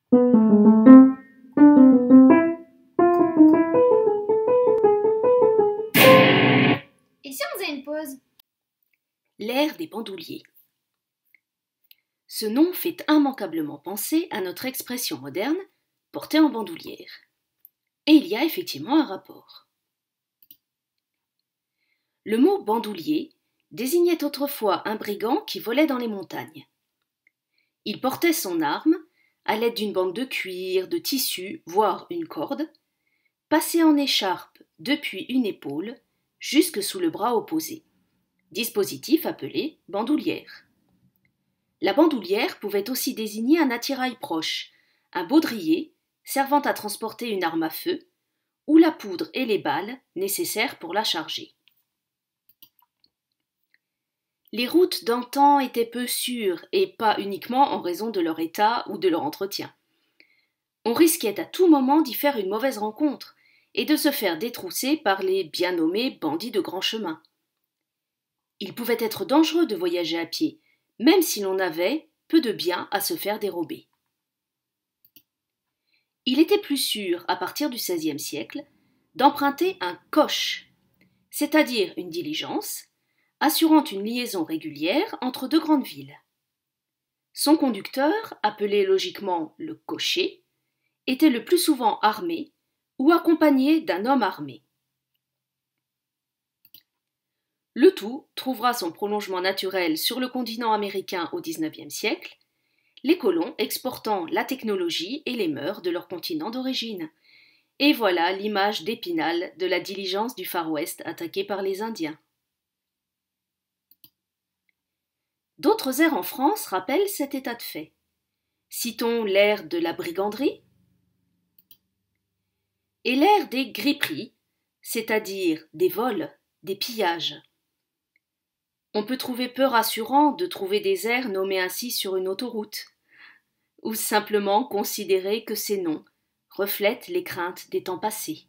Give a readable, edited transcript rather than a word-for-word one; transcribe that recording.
Et si on faisait une pause? L'ère des bandouliers. Ce nom fait immanquablement penser à notre expression moderne portée en bandoulière. Et il y a effectivement un rapport. Le mot bandoulier désignait autrefois un brigand qui volait dans les montagnes. Il portait son arme à l'aide d'une bande de cuir, de tissu, voire une corde, passée en écharpe depuis une épaule jusque sous le bras opposé, dispositif appelé bandoulière. La bandoulière pouvait aussi désigner un attirail proche, un baudrier servant à transporter une arme à feu, ou la poudre et les balles nécessaires pour la charger. Les routes d'antan étaient peu sûres, et pas uniquement en raison de leur état ou de leur entretien. On risquait à tout moment d'y faire une mauvaise rencontre, et de se faire détrousser par les bien nommés bandits de grand chemin. Il pouvait être dangereux de voyager à pied, même si l'on avait peu de biens à se faire dérober. Il était plus sûr, à partir du XVIe siècle, d'emprunter un coche, c'est-à-dire une diligence, assurant une liaison régulière entre deux grandes villes. Son conducteur, appelé logiquement le cocher, était le plus souvent armé ou accompagné d'un homme armé. Le tout trouvera son prolongement naturel sur le continent américain au XIXe siècle, les colons exportant la technologie et les mœurs de leur continent d'origine. Et voilà l'image d'Épinal de la diligence du Far West attaquée par les Indiens. D'autres ères en France rappellent cet état de fait. Citons l'ère de la briganderie et l'ère des griperies, c'est-à-dire des vols, des pillages. On peut trouver peu rassurant de trouver des aires nommées ainsi sur une autoroute, ou simplement considérer que ces noms reflètent les craintes des temps passés.